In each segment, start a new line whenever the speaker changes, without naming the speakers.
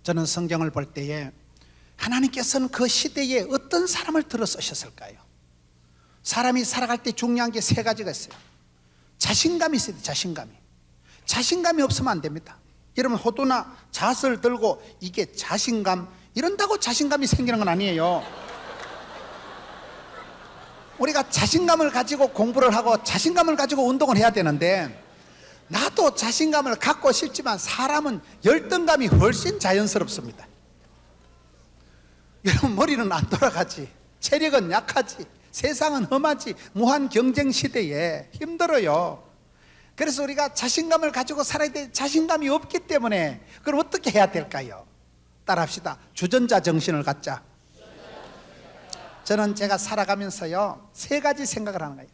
저는 성경을 볼 때에 하나님께서는 그 시대에 어떤 사람을 들어 쓰셨을까요? 사람이 살아갈 때 중요한 게 세 가지가 있어요. 자신감이 있어야 돼요. 자신감이 없으면 안 됩니다. 여러분 호두나 잣을 들고 이게 자신감, 이런다고 자신감이 생기는 건 아니에요. 우리가 자신감을 가지고 공부를 하고 자신감을 가지고 운동을 해야 되는데, 나도 자신감을 갖고 싶지만 사람은 열등감이 훨씬 자연스럽습니다. 여러분 머리는 안 돌아가지, 체력은 약하지, 세상은 험하지, 무한 경쟁 시대에 힘들어요. 그래서 우리가 자신감을 가지고 살아야 돼. 자신감이 없기 때문에 그럼 어떻게 해야 될까요? 따라합시다. 주전자 정신을 갖자. 저는 제가 살아가면서요 세 가지 생각을 하는 거예요.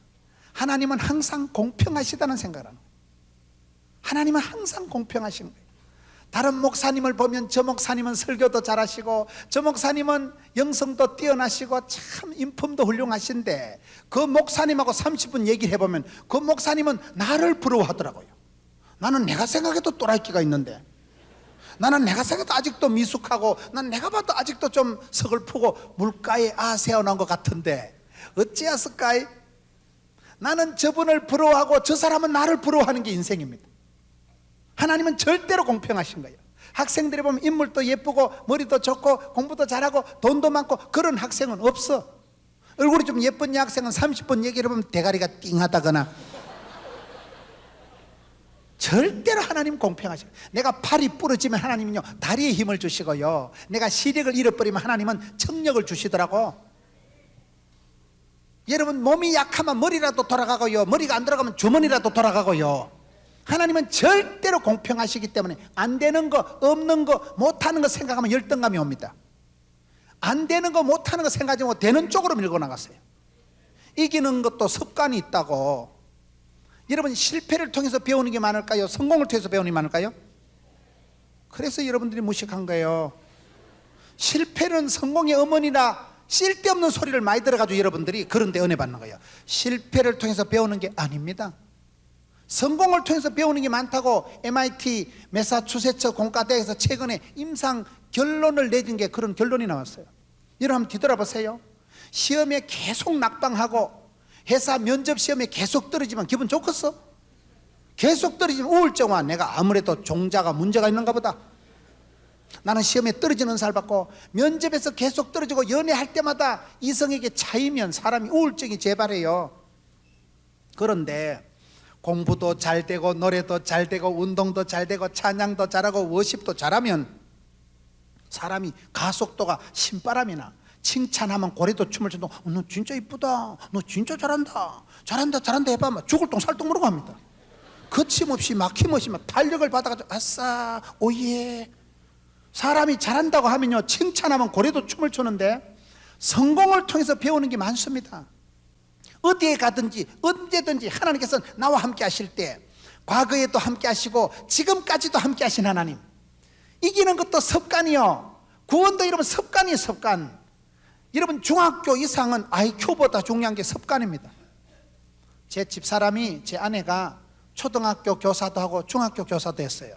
하나님은 항상 공평하시다는 생각을 하는 거예요. 하나님은 항상 공평하신 거예요. 다른 목사님을 보면 저 목사님은 설교도 잘하시고 저 목사님은 영성도 뛰어나시고 참 인품도 훌륭하신데, 그 목사님하고 30분 얘기를 해보면 그 목사님은 나를 부러워하더라고요. 나는 내가 생각해도 또라이끼가 있는데, 나는 내가 생각해도 아직도 미숙하고, 난 내가 봐도 아직도 좀 서글프고 물가에 세어난 것 같은데 어찌했을까? 나는 저분을 부러워하고 저 사람은 나를 부러워하는 게 인생입니다. 하나님은 절대로 공평하신 거예요. 학생들이 보면 인물도 예쁘고 머리도 좋고 공부도 잘하고 돈도 많고 그런 학생은 없어. 얼굴이 좀 예쁜 여학생은 30분 얘기를 해보면 대가리가 띵하다거나. 절대로 하나님 공평하셔요. 내가 팔이 부러지면 하나님은요 다리에 힘을 주시고요, 내가 시력을 잃어버리면 하나님은 청력을 주시더라고. 여러분 몸이 약하면 머리라도 돌아가고요, 머리가 안 돌아가면 주머니라도 돌아가고요. 하나님은 절대로 공평하시기 때문에 안 되는 거, 없는 거, 못하는 거 생각하면 열등감이 옵니다. 안 되는 거, 못하는 거 생각하지 말고 되는 쪽으로 밀고 나갔어요. 이기는 것도 습관이 있다고. 여러분 실패를 통해서 배우는 게 많을까요? 성공을 통해서 배우는 게 많을까요? 그래서 여러분들이 무식한 거예요. 실패는 성공의 어머니라 쓸데없는 소리를 많이 들어가지고 여러분들이 그런 데 은혜 받는 거예요. 실패를 통해서 배우는 게 아닙니다. 성공을 통해서 배우는 게 많다고 MIT 매사추세츠 공과대학에서 최근에 임상 결론을 내준 게 그런 결론이 나왔어요. 여러분 한번 뒤돌아보세요. 시험에 계속 낙방하고 회사 면접 시험에 계속 떨어지면 기분 좋겠어? 계속 떨어지면 우울증 와. 내가 아무래도 종자가 문제가 있는가 보다. 나는 시험에 떨어지는 살 받고 면접에서 계속 떨어지고 연애할 때마다 이성에게 차이면 사람이 우울증이 재발해요. 그런데 공부도 잘 되고 노래도 잘 되고 운동도 잘 되고 찬양도 잘하고 워십도 잘하면 사람이 가속도가 신바람이 나. 칭찬하면 고래도 춤을 춘다. 너 진짜 이쁘다, 너 진짜 잘한다, 잘한다 해봐. 죽을 똥 살똥 모르고 합니다. 거침없이 막힘없이 막 탄력을 받아가지고 아싸 오예. 사람이 잘한다고 하면요 칭찬하면 고래도 춤을 추는데, 성공을 통해서 배우는 게 많습니다. 어디에 가든지 언제든지 하나님께서는 나와 함께 하실 때, 과거에도 함께 하시고 지금까지도 함께 하신 하나님. 이기는 것도 습관이요, 구원도 여러분 습관이에요. 습관. 여러분 중학교 이상은 IQ보다 중요한 게 습관입니다. 제 집사람이, 제 아내가 초등학교 교사도 하고 중학교 교사도 했어요.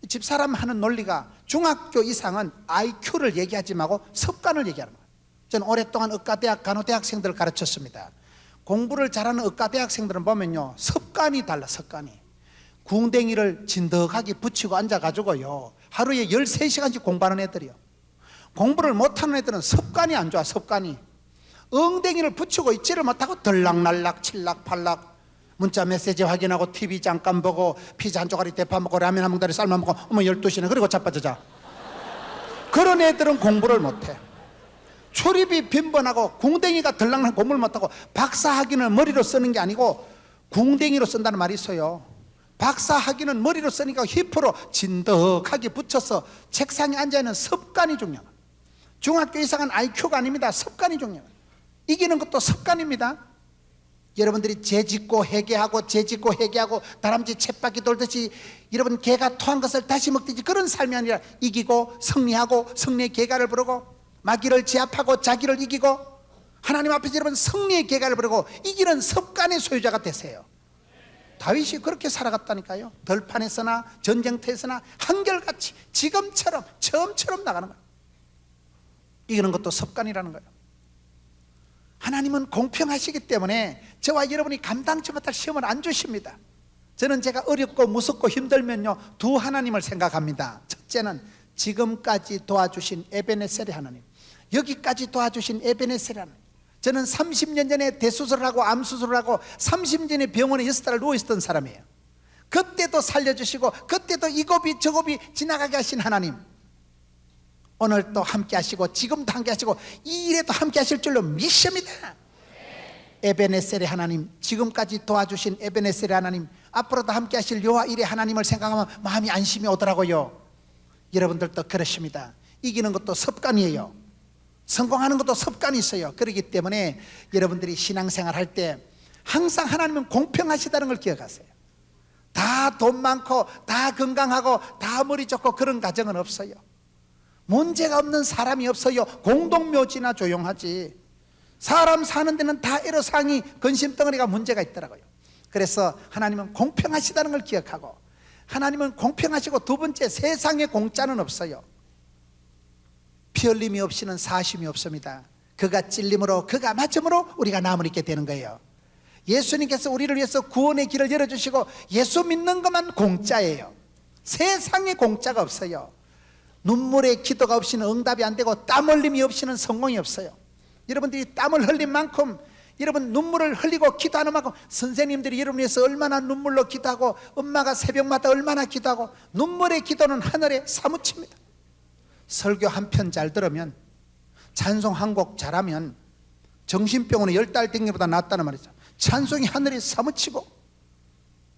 집사람 하는 논리가 중학교 이상은 IQ를 얘기하지 말고 습관을 얘기하는 거예요. 저는 오랫동안 의과대학 간호대학생들을 가르쳤습니다. 공부를 잘하는 의과대학생들은 보면요 습관이 달라. 습관이. 궁뎅이를 진덕하게 붙이고 앉아가지고요 하루에 13시간씩 공부하는 애들이요. 공부를 못하는 애들은 습관이 안 좋아. 습관이. 엉덩이를 붙이고 있지를 못하고 들락날락 칠락팔락 문자 메시지 확인하고 TV 잠깐 보고 피자 한 조각이 대파 먹고 라면 한 뭉다리 삶아 먹고 12시네 그리고 자빠져 자. 그런 애들은 공부를 못해. 출입이 빈번하고 궁뎅이가 들락날 공부를 못하고, 박사학위는 머리로 쓰는 게 아니고 궁뎅이로 쓴다는 말이 있어요. 박사학위는 머리로 쓰니까 힙으로 진덕하게 붙여서 책상에 앉아있는 습관이 중요해요. 중학교 이상은 IQ가 아닙니다. 습관이 중요해요. 이기는 것도 습관입니다. 여러분들이 죄짓고 회개하고 죄짓고 회개하고 다람쥐 쳇바퀴 돌듯이 여러분 개가 토한 것을 다시 먹듯이 그런 삶이 아니라 이기고 승리하고 승리의 개가를 부르고 마귀를 제압하고 자기를 이기고 하나님 앞에서 여러분 승리의 개가를 부르고 이기는 습관의 소유자가 되세요. 다윗이 그렇게 살아갔다니까요. 들판에서나 전쟁터에서나 한결같이 지금처럼 처음처럼 나가는 거예요. 이기는 것도 습관이라는 거예요. 하나님은 공평하시기 때문에 저와 여러분이 감당치 못할 시험을 안 주십니다. 저는 제가 어렵고 무섭고 힘들면요, 두 하나님을 생각합니다. 첫째는 지금까지 도와주신 에베네셀의 하나님, 여기까지 도와주신 에베네셀의 하나님. 저는 30년 전에 대수술을 하고 암수술을 하고 30년 전에 병원에 6달을 누워있었던 사람이에요. 그때도 살려주시고 그때도 이 고비 저 고비 지나가게 하신 하나님, 오늘도 함께 하시고 지금도 함께 하시고 이 일에도 함께 하실 줄로 믿습니다. 에베네셀의 하나님, 지금까지 도와주신 에베네셀의 하나님, 앞으로도 함께 하실 여호와 일의 하나님을 생각하면 마음이 안심이 오더라고요. 여러분들도 그렇습니다. 이기는 것도 습관이에요. 성공하는 것도 습관이 있어요. 그렇기 때문에 여러분들이 신앙생활 할 때 항상 하나님은 공평하시다는 걸 기억하세요. 다 돈 많고 다 건강하고 다 머리 좋고 그런 가정은 없어요. 문제가 없는 사람이 없어요. 공동묘지나 조용하지. 사람 사는 데는 다 애로사항이 근심덩어리가 문제가 있더라고요. 그래서 하나님은 공평하시다는 걸 기억하고, 하나님은 공평하시고, 두 번째, 세상에 공짜는 없어요. 피 흘림이 없이는 사심이 없습니다. 그가 찔림으로 그가 맞음으로 우리가 남을 있게 되는 거예요. 예수님께서 우리를 위해서 구원의 길을 열어주시고 예수 믿는 것만 공짜예요. 세상에 공짜가 없어요. 눈물의 기도가 없이는 응답이 안 되고 땀 흘림이 없이는 성공이 없어요. 여러분들이 땀을 흘린 만큼, 여러분 눈물을 흘리고 기도하는 만큼 선생님들이 여러분 위해서 얼마나 눈물로 기도하고 엄마가 새벽마다 얼마나 기도하고, 눈물의 기도는 하늘에 사무칩니다. 설교 한 편 잘 들으면, 찬송 한 곡 잘하면 정신병원에 10달 댕기는 것보다 낫다는 말이죠. 찬송이 하늘에 사무치고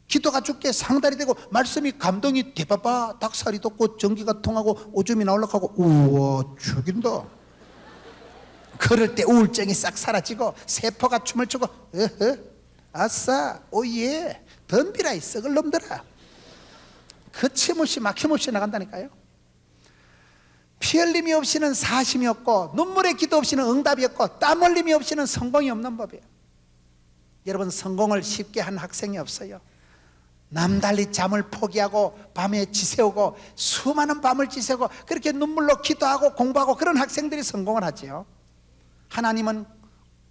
기도가 죽게 상달이 되고 말씀이 감동이 대바바 닭살이 돋고 전기가 통하고 오줌이 나올락하고 우와 죽인다. 그럴 때 우울증이 싹 사라지고 세포가 춤을 추고 어허 아싸 오예 덤비라 이 썩을 놈들아. 거침없이 막힘없이 나간다니까요. 피 흘림이 없이는 사심이 없고 눈물의 기도 없이는 응답이 없고 땀 흘림이 없이는 성공이 없는 법이에요. 여러분, 성공을 쉽게 한 학생이 없어요. 남달리 잠을 포기하고 밤에 지새우고 수많은 밤을 지새우고 그렇게 눈물로 기도하고 공부하고 그런 학생들이 성공을 하지요. 하나님은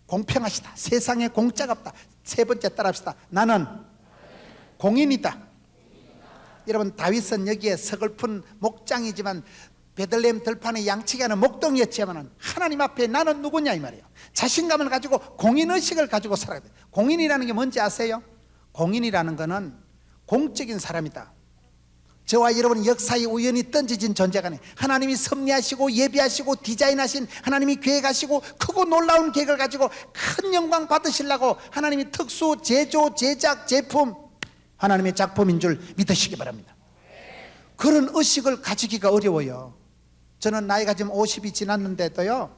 공평하시다. 세상에 공짜가 없다. 세 번째 따라합시다. 나는 공인이다. 여러분, 다윗은 여기에 서글픈 목장이지만 베들레헴 들판에 양치기 하는 목동이었지만 하나님 앞에 나는 누구냐 이 말이에요. 자신감을 가지고 공인의식을 가지고 살아야 돼요. 공인이라는 게 뭔지 아세요? 공인이라는 거는 공적인 사람이다. 저와 여러분 역사의 우연히 던져진 존재가 아니에요. 하나님이 섭리하시고 예비하시고 디자인하신, 하나님이 계획하시고 크고 놀라운 계획을 가지고 큰 영광 받으시려고 하나님이 특수 제조, 제작, 제품, 하나님의 작품인 줄 믿으시기 바랍니다. 그런 의식을 가지기가 어려워요. 저는 나이가 지금 50이 지났는데도요,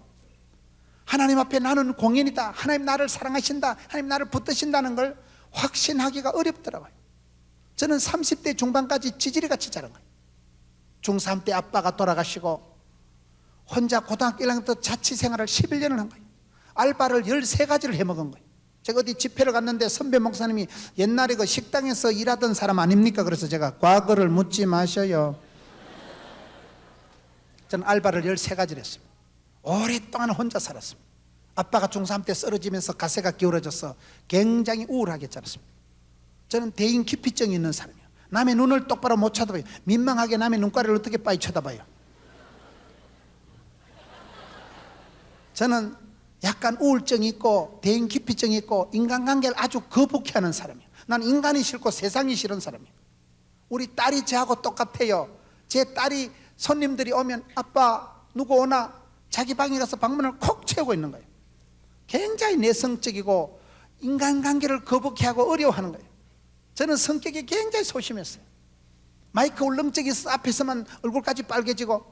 하나님 앞에 나는 공인이다, 하나님 나를 사랑하신다, 하나님 나를 붙드신다는 걸 확신하기가 어렵더라고요. 저는 30대 중반까지 지지리같이 자란 거예요. 중3 때 아빠가 돌아가시고 혼자 고등학교 1학년 때 자취생활을 11년을 한 거예요. 알바를 13가지를 해먹은 거예요. 제가 어디 집회를 갔는데 선배 목사님이 옛날에 그 식당에서 일하던 사람 아닙니까? 그래서 제가 과거를 묻지 마셔요. 저는 알바를 13가지를 했습니다. 오랫동안 혼자 살았습니다. 아빠가 중3 때 쓰러지면서 가세가 기울어져서 굉장히 우울하게 자랐습니다. 저는 대인 기피증이 있는 사람이에요. 남의 눈을 똑바로 못 쳐다봐요. 민망하게 남의 눈가리를 어떻게 빠이 쳐다봐요. 저는 약간 우울증이 있고 대인 기피증이 있고 인간관계를 아주 거북해하는 사람이에요. 난 인간이 싫고 세상이 싫은 사람이에요. 우리 딸이 저하고 똑같아요. 제 딸이 손님들이 오면 아빠 누구 오나 자기 방에 가서 방문을 콕 채우고 있는 거예요. 굉장히 내성적이고 인간관계를 거북해하고 어려워하는 거예요. 저는 성격이 굉장히 소심했어요. 마이크 울렁증이 있어서 앞에서만 얼굴까지 빨개지고.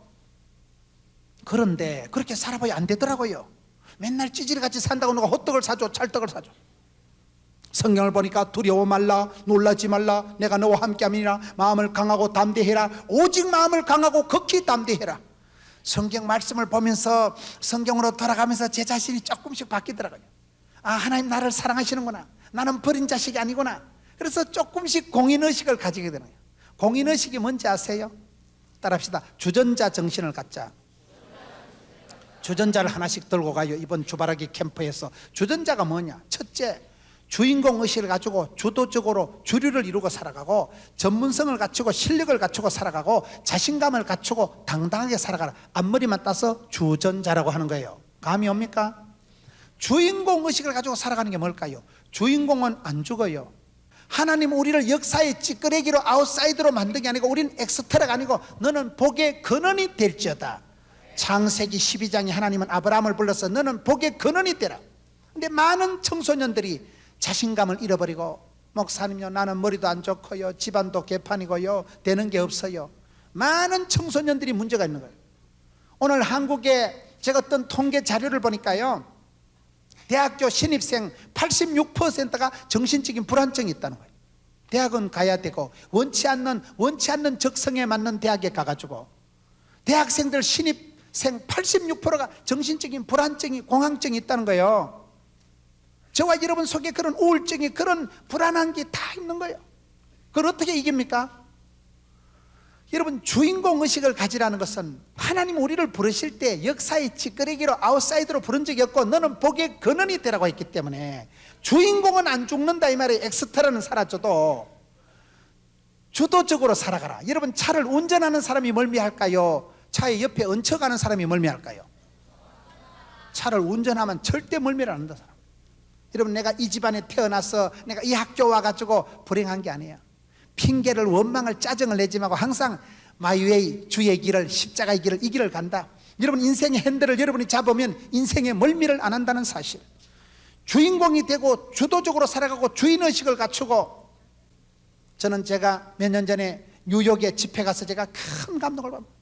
그런데 그렇게 살아봐야 안 되더라고요. 맨날 찌질이같이 산다고 누가 호떡을 사줘, 찰떡을 사줘. 성경을 보니까 두려워 말라, 놀라지 말라, 내가 너와 함께함이라, 마음을 강하고 담대해라, 오직 마음을 강하고 극히 담대해라. 성경 말씀을 보면서 성경으로 돌아가면서 제 자신이 조금씩 바뀌더라고요. 아, 하나님 나를 사랑하시는구나. 나는 버린 자식이 아니구나. 그래서 조금씩 공인의식을 가지게 되는 거예요. 공인의식이 뭔지 아세요? 따라합시다. 주전자 정신을 갖자. 주전자를 하나씩 들고 가요. 이번 주바라기 캠프에서. 주전자가 뭐냐? 첫째, 주인공 의식을 가지고 주도적으로 주류를 이루고 살아가고, 전문성을 갖추고 실력을 갖추고 살아가고, 자신감을 갖추고 당당하게 살아가라. 앞머리만 따서 주전자라고 하는 거예요. 감이 옵니까? 주인공 의식을 가지고 살아가는 게 뭘까요? 주인공은 안 죽어요. 하나님은 우리를 역사의 찌끄레기로 아웃사이드로 만든 게 아니고, 우리는 엑스트라가 아니고 너는 복의 근원이 될지어다. 창세기 12장에 하나님은 아브라함을 불러서 너는 복의 근원이 되라. 근데 많은 청소년들이 자신감을 잃어버리고, 목사님요, 나는 머리도 안 좋고요, 집안도 개판이고요, 되는 게 없어요. 많은 청소년들이 문제가 있는 거예요. 오늘 한국에 제가 어떤 통계 자료를 보니까요, 대학교 신입생 86%가 정신적인 불안증이 있다는 거예요. 대학은 가야 되고, 원치 않는 적성에 맞는 대학에 가가지고, 대학생들 신입생 86%가 정신적인 불안증이, 공황증이 있다는 거예요. 저와 여러분 속에 그런 우울증이, 그런 불안한 게 다 있는 거예요. 그걸 어떻게 이깁니까? 여러분, 주인공 의식을 가지라는 것은 하나님 우리를 부르실 때 역사의 찌끄레기로 아웃사이드로 부른 적이 없고, 너는 복의 근원이 되라고 했기 때문에 주인공은 안 죽는다 이 말이에요. 엑스트라는 사라져도 주도적으로 살아가라. 여러분, 차를 운전하는 사람이 멀미할까요? 차의 옆에 얹혀가는 사람이 멀미할까요? 차를 운전하면 절대 멀미를 안 한다 사람. 여러분, 내가 이 집안에 태어나서 내가 이 학교 와가지고 불행한 게 아니에요. 핑계를, 원망을, 짜증을 내지 말고 항상 마이웨이, 주의 길을, 십자가의 길을, 이 길을 간다. 여러분, 인생의 핸들을 여러분이 잡으면 인생의 멀미를 안 한다는 사실. 주인공이 되고 주도적으로 살아가고 주인의식을 갖추고. 저는 제가 몇 년 전에 뉴욕에 집회 가서 제가 큰 감동을 받습니다.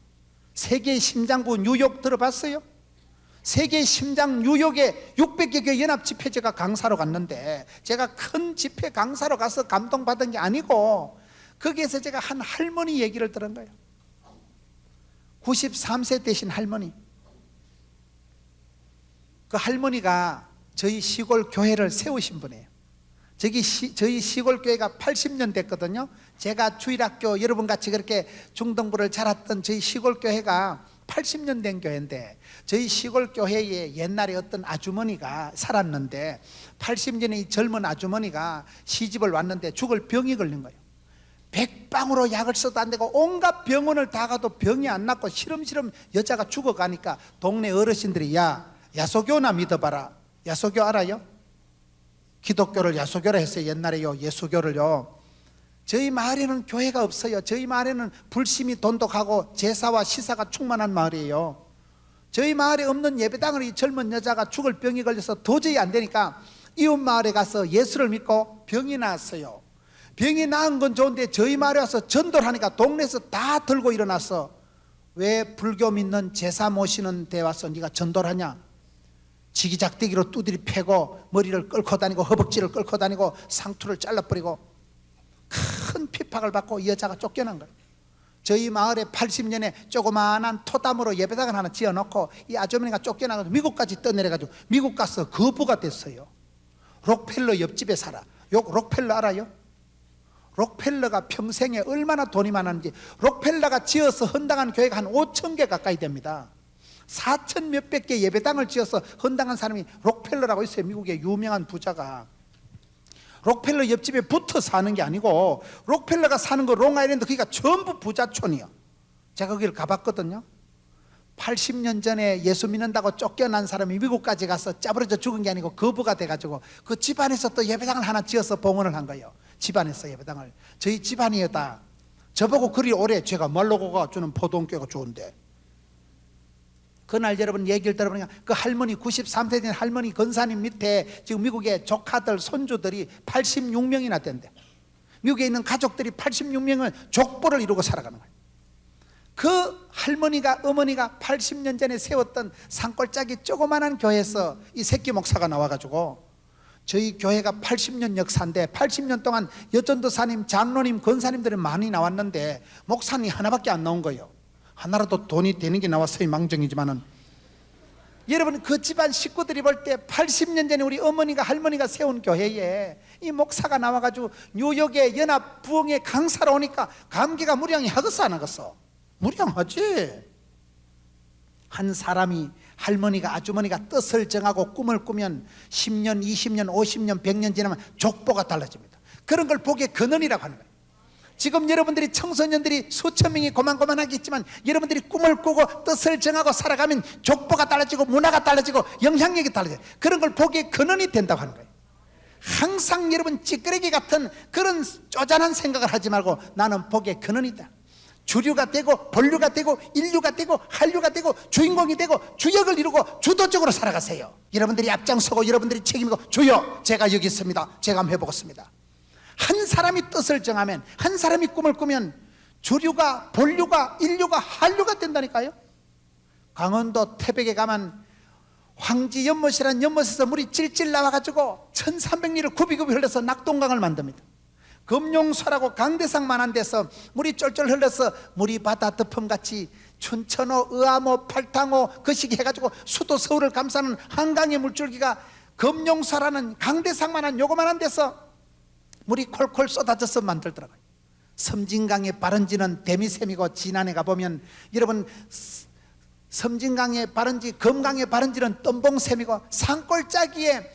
세계의 심장부 뉴욕 들어봤어요? 세계의 심장 뉴욕에 600개 교회 연합 집회 제가 강사로 갔는데, 제가 큰 집회 강사로 가서 감동받은 게 아니고, 거기에서 제가 한 할머니 얘기를 들은 거예요. 93세 되신 할머니. 그 할머니가 저희 시골 교회를 세우신 분이에요. 저희 시골 교회가 80년 됐거든요. 제가 주일학교 여러분같이 그렇게 중등부를 자랐던 저희 시골 교회가 80년 된 교회인데, 저희 시골 교회에 옛날에 어떤 아주머니가 살았는데, 80년의 이 젊은 아주머니가 시집을 왔는데 죽을 병이 걸린 거예요. 백방으로 약을 써도 안 되고 온갖 병원을 다 가도 병이 안 낫고 시름시름 여자가 죽어가니까 동네 어르신들이, 야, 야소교나 믿어봐라. 야소교 알아요? 기독교를 야소교라 했어요. 옛날에요, 예수교를요. 저희 마을에는 교회가 없어요. 저희 마을에는 불심이 돈독하고 제사와 시사가 충만한 마을이에요. 저희 마을에 없는 예배당을 이 젊은 여자가 죽을 병이 걸려서 도저히 안 되니까 이웃 마을에 가서 예수를 믿고 병이 나았어요. 병이 나은 건 좋은데 저희 마을에 와서 전도를 하니까 동네에서 다 들고 일어나서, 왜 불교 믿는 제사 모시는 데 와서 네가 전도를 하냐? 지기작대기로 두드리 패고 머리를 끌고 다니고 허벅지를 끌고 다니고 상투를 잘라버리고 큰 핍박을 받고 이 여자가 쫓겨난 거예요. 저희 마을에 80년에 조그마한 토담으로 예배당을 하나 지어놓고 이 아주머니가 쫓겨나가지고 미국까지 떠내려가지고 미국 가서 거부가 됐어요. 록펠러 옆집에 살아. 록펠러 알아요? 록펠러가 평생에 얼마나 돈이 많았는지. 록펠러가 지어서 헌당한 교회가 한 5천 개 가까이 됩니다. 4천 몇백 개 예배당을 지어서 헌당한 사람이 록펠러라고 있어요. 미국의 유명한 부자가. 록펠러 옆집에 붙어 사는 게 아니고, 록펠러가 사는 거 롱아일랜드, 그러니까 전부 부자촌이요. 제가 거기를 가봤거든요. 80년 전에 예수 믿는다고 쫓겨난 사람이 미국까지 가서 짜부러져 죽은 게 아니고 거부가 돼가지고 그 집안에서 또 예배당을 하나 지어서 봉헌을 한 거예요. 집안에서 예배당을. 저희 집안이에요 다. 저보고 그리 오래 제가 말로고가 주는 포동교가 좋은데, 그날 여러분 얘기를 들어보니까 그 할머니, 93세 된 할머니 권사님 밑에 지금 미국의 조카들, 손주들이 86명이나 된대. 미국에 있는 가족들이 86명은 족보를 이루고 살아가는 거예요. 그 할머니가, 어머니가 80년 전에 세웠던 산골짜기 조그만한 교회에서 이 새끼 목사가 나와가지고, 저희 교회가 80년 역사인데 80년 동안 여전도사님, 장로님, 권사님들이 많이 나왔는데 목사님 하나밖에 안 나온 거예요. 하나라도 돈이 되는 게 나왔어요. 망정이지만은 여러분 그 집안 식구들이 볼 때 80년 전에 우리 어머니가 할머니가 세운 교회에 이 목사가 나와가지고 뉴욕의 연합 부흥회 강사로 오니까 감기가 무량이 하겠어 안 하겠어? 무량하지. 한 사람이 할머니가 아주머니가 뜻을 정하고 꿈을 꾸면 10년 20년 50년 100년 지나면 족보가 달라집니다. 그런 걸 복의 근원이라고 하는 거예요. 지금 여러분들이 청소년들이 수천 명이 고만고만하겠지만 여러분들이 꿈을 꾸고 뜻을 정하고 살아가면 족보가 달라지고 문화가 달라지고 영향력이 달라져요. 그런 걸 복의 근원이 된다고 하는 거예요. 항상 여러분 찌끄레기 같은 그런 쪼잔한 생각을 하지 말고 나는 복의 근원이다. 주류가 되고 본류가 되고 인류가 되고 한류가 되고 주인공이 되고 주역을 이루고 주도적으로 살아가세요. 여러분들이 앞장서고 여러분들이 책임이고 주여 제가 여기 있습니다. 제가 한번 해보겠습니다. 한 사람이 뜻을 정하면 한 사람이 꿈을 꾸면 주류가 본류가 인류가 한류가 된다니까요. 강원도 태백에 가면 황지 연못이라는 연못에서 물이 찔찔 나와가지고 1300리를 굽이굽이 흘러서 낙동강을 만듭니다. 금룡소라고 강대상만한 데서 물이 쫄쫄 흘러서 물이 바다 덮음같이 춘천호, 의암호, 팔당호 거시기 해가지고 수도 서울을 감싸는 한강의 물줄기가 금룡소라는 강대상만한 요거만한 데서 물이 콜콜 쏟아져서 만들더라고요. 섬진강에 바른지는 데미샘이고 지난해 가보면 여러분 섬진강에 바른지 금강에 바른지는 덤봉샘이고 산골짜기에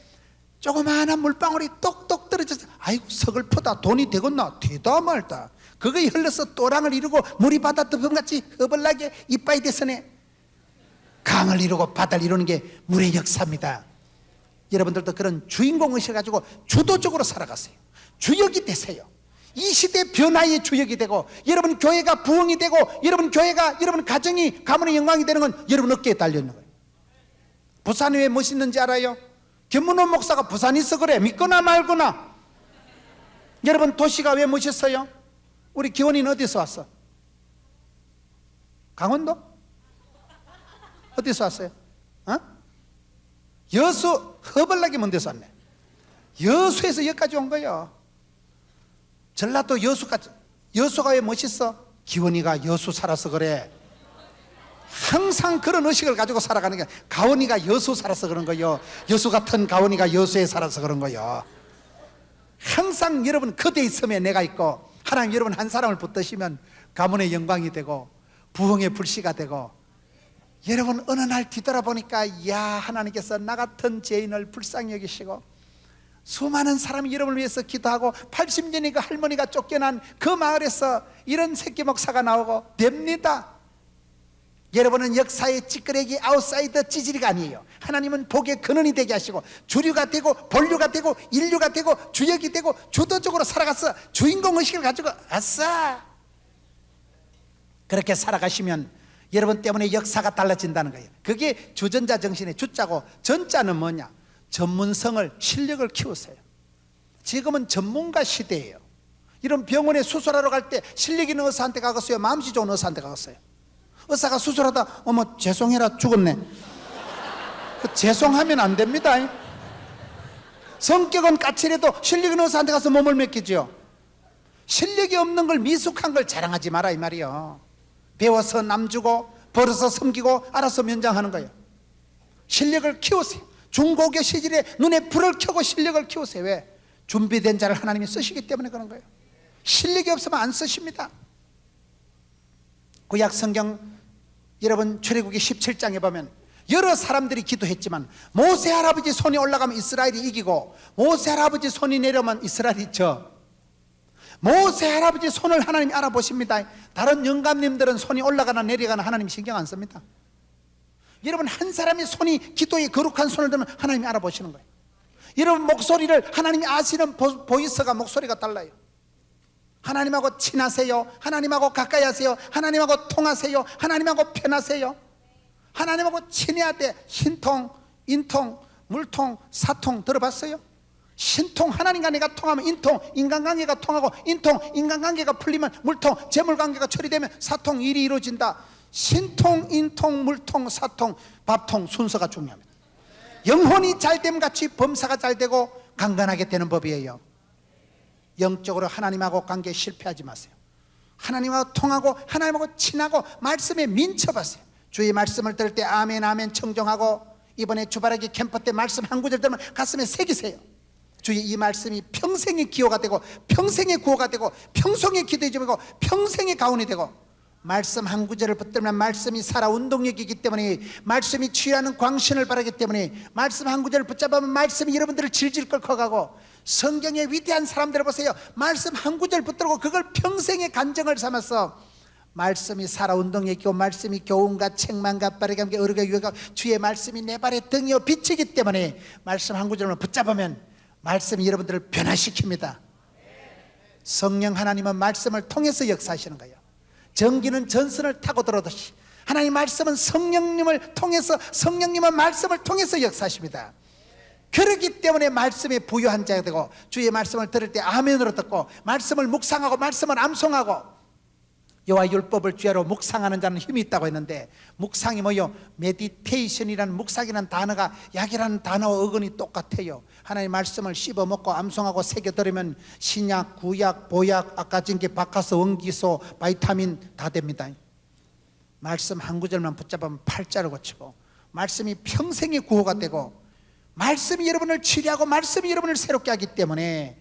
조그마한 물방울이 똑똑 떨어져서 아이고 서글프다 돈이 되겠나 되다 말다 그거에 흘러서 또랑을 이루고 물이 바다 덮음같이 허벌나게 이빠이 대선에 강을 이루고 바다를 이루는 게 물의 역사입니다. 여러분들도 그런 주인공의식을 가지고 주도적으로 살아가세요. 주역이 되세요. 이 시대 변화의 주역이 되고 여러분 교회가 부흥이 되고 여러분 교회가 여러분 가정이 가문의 영광이 되는 건 여러분 어깨에 달려있는 거예요. 부산이 왜 멋있는지 알아요? 김문호 목사가 부산에 있어 그래 믿거나 말거나. 여러분 도시가 왜 멋있어요? 우리 기원이는 어디서 왔어? 강원도? 어디서 왔어요? 어? 여수 허벌나게 먼 데서 왔네. 여수에서 여기까지 온 거예요. 전라도 여수까지. 여수가 왜 멋있어? 기원이가 여수 살아서 그래. 항상 그런 의식을 가지고 살아가는 게 가원이가 여수 살아서 그런 거예요. 여수 같은 가원이가 여수에 살아서 그런 거예요. 항상 여러분 그대 있으면 내가 있고 하나님 여러분 한 사람을 붙드시면 가문의 영광이 되고 부흥의 불씨가 되고 여러분 어느 날 뒤돌아보니까 야 하나님께서 나 같은 죄인을 불쌍히 여기시고 수많은 사람이 여러분을 위해서 기도하고 80년이 그 할머니가 쫓겨난 그 마을에서 이런 새끼 목사가 나오고 됩니다. 여러분은 역사의 찌끄레기 아웃사이더 찌질이가 아니에요. 하나님은 복의 근원이 되게 하시고 주류가 되고 본류가 되고 인류가 되고 주역이 되고 주도적으로 살아가서 주인공의식을 가지고 아싸 그렇게 살아가시면 여러분 때문에 역사가 달라진다는 거예요. 그게 주전자 정신의 주자고 전자는 뭐냐? 전문성을 실력을 키우세요. 지금은 전문가 시대예요. 이런 병원에 수술하러 갈 때 실력 있는 의사한테 가겠어요? 마음씨 좋은 의사한테 가겠어요? 의사가 수술하다 어머 죄송해라 죽었네. 죄송하면 안 됩니다. 성격은 까칠해도 실력 있는 의사한테 가서 몸을 맡기죠. 실력이 없는 걸 미숙한 걸 자랑하지 마라 이 말이요. 배워서 남주고 벌어서 섬기고 알아서 면장하는 거예요. 실력을 키우세요. 중고교 시절에 눈에 불을 켜고 실력을 키우세요. 왜? 준비된 자를 하나님이 쓰시기 때문에 그런 거예요. 실력이 없으면 안 쓰십니다. 구약 성경 여러분 출애굽기 17장에 보면 여러 사람들이 기도했지만 모세 할아버지 손이 올라가면 이스라엘이 이기고 모세 할아버지 손이 내려오면 이스라엘이 져. 모세 할아버지 손을 하나님이 알아보십니다. 다른 영감님들은 손이 올라가나 내려가나 하나님이 신경 안 씁니다. 여러분 한 사람의 손이 기도에 거룩한 손을 들면 하나님이 알아보시는 거예요. 여러분 목소리를 하나님이 아시는 보이스가 목소리가 달라요. 하나님하고 친하세요. 하나님하고 가까이 하세요. 하나님하고 통하세요. 하나님하고 편하세요. 하나님하고 친해야 돼. 신통, 인통, 물통, 사통 들어봤어요? 신통 하나님과 내가 통하면 인통 인간관계가 통하고 인통 인간관계가 풀리면 물통 재물관계가 처리되면 사통 일이 이루어진다. 신통, 인통, 물통, 사통, 밥통 순서가 중요합니다. 영혼이 잘됨 같이 범사가 잘되고 강건하게 되는 법이에요. 영적으로 하나님하고 관계에 실패하지 마세요. 하나님하고 통하고 하나님하고 친하고 말씀에 민첩하세요. 주의 말씀을 들을 때 아멘 아멘 청정하고 이번에 주바라기 캠프 때 말씀 한 구절 들으면 가슴에 새기세요. 주의 이 말씀이 평생의 기호가 되고 평생의 구호가 되고 평생의 기도의 점이고 평생의 가훈이 되고, 말씀 한 구절을 붙들면 말씀이 살아 운동력이기 때문에, 말씀이 취하는 광신을 바라기 때문에, 말씀 한 구절을 붙잡으면 말씀이 여러분들을 질질 끌어가고, 성경의 위대한 사람들을 보세요. 말씀 한 구절 붙들고 그걸 평생의 간증을 삼아서 말씀이 살아 운동력이고 말씀이 교훈과 책망과 빠르게 함께 어르게 유익하고 주의 말씀이 내 발의 등이요 빛이기 때문에 말씀 한 구절만 붙잡으면 말씀이 여러분들을 변화시킵니다. 성령 하나님은 말씀을 통해서 역사하시는 거예요. 전기는 전선을 타고 들어오듯이 하나님 말씀은 성령님을 통해서, 성령님은 말씀을 통해서 역사하십니다. 그렇기 때문에 말씀에 부유한 자가 되고, 주의 말씀을 들을 때 아멘으로 듣고 말씀을 묵상하고 말씀을 암송하고, 여호와 율법을 주야로 묵상하는 자는 힘이 있다고 했는데, 묵상이 뭐요? 메디테이션이라는 묵상이라는 단어가 약이라는 단어와 어근이 똑같아요. 하나님 말씀을 씹어먹고 암송하고 새겨 들으면 신약, 구약, 보약, 아까 전게 바카스, 원기소, 바이타민 다 됩니다. 말씀 한 구절만 붙잡으면 팔자를 고치고, 말씀이 평생의 구호가 되고, 말씀이 여러분을 치료하고 말씀이 여러분을 새롭게 하기 때문에,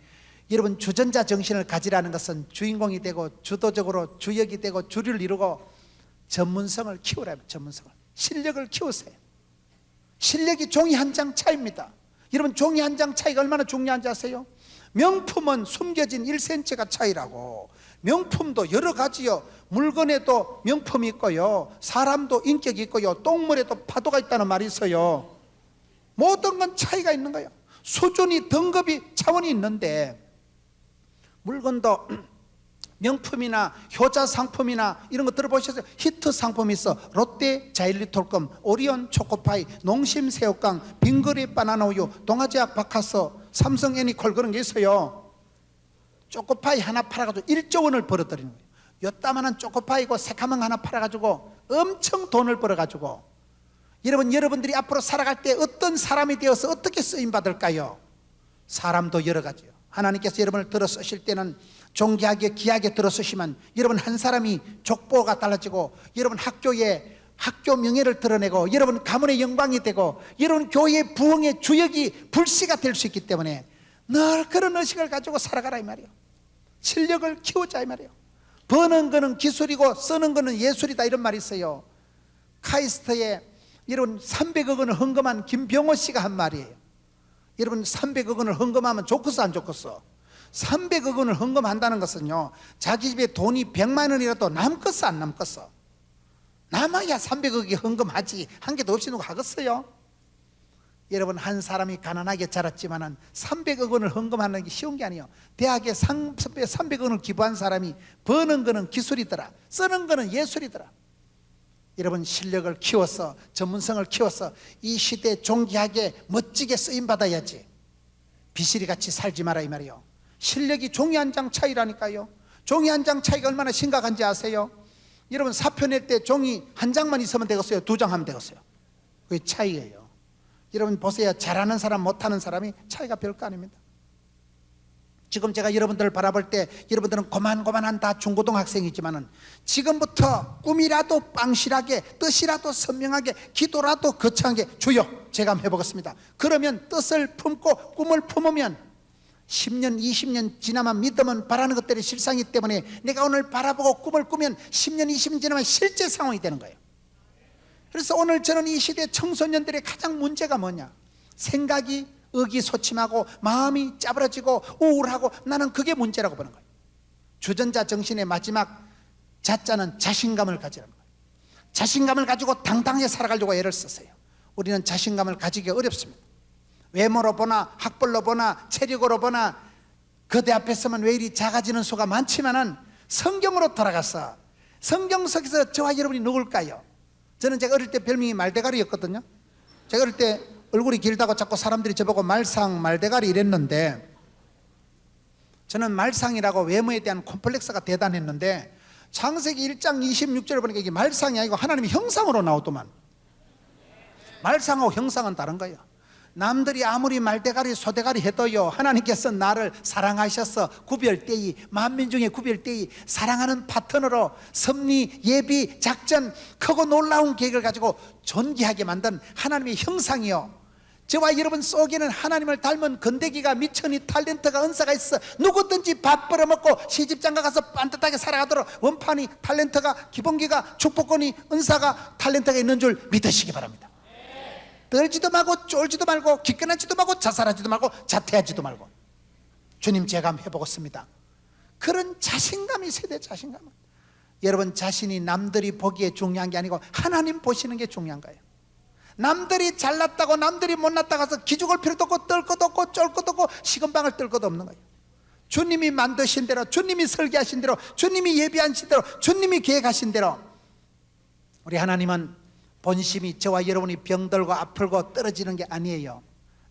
여러분 주전자 정신을 가지라는 것은 주인공이 되고 주도적으로 주역이 되고 주류를 이루고 전문성을 키우라면, 전문성을, 실력을 키우세요. 실력이 종이 한 장 차이입니다. 여러분 종이 한 장 차이가 얼마나 중요한지 아세요? 명품은 숨겨진 1cm가 차이라고. 명품도 여러 가지요. 물건에도 명품이 있고요, 사람도 인격이 있고요, 똥물에도 파도가 있다는 말이 있어요. 모든 건 차이가 있는 거예요. 수준이, 등급이, 차원이 있는데, 물건도 명품이나 효자 상품이나 이런 거 들어보셨어요? 히트 상품이 있어. 롯데 자일리톨금, 오리온 초코파이, 농심 새우깡, 빙그레 바나나 우유, 동아제약 바카스, 삼성 애니콜, 그런 게 있어요. 초코파이 하나 팔아가지고 1조 원을 벌어들이는 거예요. 요따만한 초코파이고 새카만 하나 팔아가지고 엄청 돈을 벌어가지고, 여러분들이 앞으로 살아갈 때 어떤 사람이 되어서 어떻게 쓰임받을까요? 사람도 여러 가지요. 하나님께서 여러분을 들어 쓰실 때는 존귀하게 귀하게 들어 쓰시면 여러분 한 사람이 족보가 달라지고, 여러분 학교에 학교 명예를 드러내고, 여러분 가문의 영광이 되고, 여러분 교회의 부흥의 주역이 불씨가 될 수 있기 때문에 늘 그런 의식을 가지고 살아가라 이 말이에요. 실력을 키우자 이 말이에요. 버는 거는 기술이고 쓰는 거는 예술이다, 이런 말이 있어요. 카이스트에 여러분 300억 원을 헌금한 김병호 씨가 한 말이에요. 여러분 300억 원을 헌금하면 좋겠어 안 좋겠어? 300억 원을 헌금한다는 것은요, 자기 집에 돈이 100만 원이라도 남겠어 안 남겠어? 남아야 300억이 헌금하지, 한 개도 없이 누가 하겠어요? 여러분 한 사람이 가난하게 자랐지만은 300억 원을 헌금하는 게 쉬운 게 아니에요. 대학에 300억 원을 기부한 사람이 버는 거는 기술이더라, 쓰는 거는 예술이더라. 여러분 실력을 키워서, 전문성을 키워서 이 시대에 존귀하게 멋지게 쓰임받아야지. 비실이같이 살지 마라 이 말이에요. 실력이 종이 한 장 차이라니까요. 종이 한 장 차이가 얼마나 심각한지 아세요? 여러분 사표 낼 때 종이 한 장만 있으면 되겠어요? 2장 하면 되겠어요? 그게 차이예요. 여러분 보세요. 잘하는 사람 못하는 사람이 차이가 별거 아닙니다. 지금 제가 여러분들을 바라볼 때 여러분들은 고만고만한 다 중고등학생이지만은 지금부터 꿈이라도 빵실하게, 뜻이라도 선명하게, 기도라도 거창하게, 주여 제가 한번 해보겠습니다. 그러면 뜻을 품고 꿈을 품으면 10년 20년 지나면 믿으면 바라는 것들이 실상이기 때문에 내가 오늘 바라보고 꿈을 꾸면 10년 20년 지나면 실제 상황이 되는 거예요. 그래서 오늘 저는 이 시대 청소년들의 가장 문제가 뭐냐? 생각이 의기소침하고 마음이 짜부러지고 우울하고, 나는 그게 문제라고 보는 거예요. 주전자 정신의 마지막 자자는 자신감을 가지라는 거예요. 자신감을 가지고 당당하게 살아가려고 애를 썼어요. 우리는 자신감을 가지기 어렵습니다. 외모로 보나 학벌로 보나 체력으로 보나 그대 앞에 서면 왜 이리 작아지는 수가 많지만은 성경으로 돌아가서 성경 속에서 저와 여러분이 누굴까요? 저는 제가 어릴 때 별명이 말대가리였거든요. 제가 어릴 때 얼굴이 길다고 자꾸 사람들이 저보고 말상, 말대가리 이랬는데, 저는 말상이라고 외모에 대한 콤플렉스가 대단했는데, 창세기 1장 26절을 보니까 이게 말상이 아니고 하나님의 형상으로 나오더만. 말상하고 형상은 다른 거예요. 남들이 아무리 말대가리 소대가리 해도요, 하나님께서 나를 사랑하셔서 구별되이, 만민 중에 구별되이 사랑하는 파트너로 섭리, 예비, 작전, 크고 놀라운 계획을 가지고 존귀하게 만든 하나님의 형상이요, 저와 여러분 속에는 하나님을 닮은 건데기가, 미천이, 탤런트가, 은사가 있어 누구든지 밥 벌어먹고 시집장가 가서 반듯하게 살아가도록 원판이, 탤런트가, 기본기가, 축복권이, 은사가, 탤런트가 있는 줄 믿으시기 바랍니다. 떨지도 말고 쫄지도 말고 기권하지도 말고 자살하지도 말고 자퇴하지도 말고, 주님 제가 한번 해보겠습니다. 그런 자신감이 세대 자신감은, 여러분 자신이 남들이 보기에 중요한 게 아니고 하나님 보시는 게 중요한 거예요. 남들이 잘났다고 남들이 못났다고 해서 기죽을 필요도 없고 떨 것도 없고 쫄 것도 없고 식은방을 떨 것도 없는 거예요. 주님이 만드신 대로, 주님이 설계하신 대로, 주님이 예비하신 대로, 주님이 계획하신 대로, 우리 하나님은 본심이 저와 여러분이 병들고 아프고 떨어지는 게 아니에요.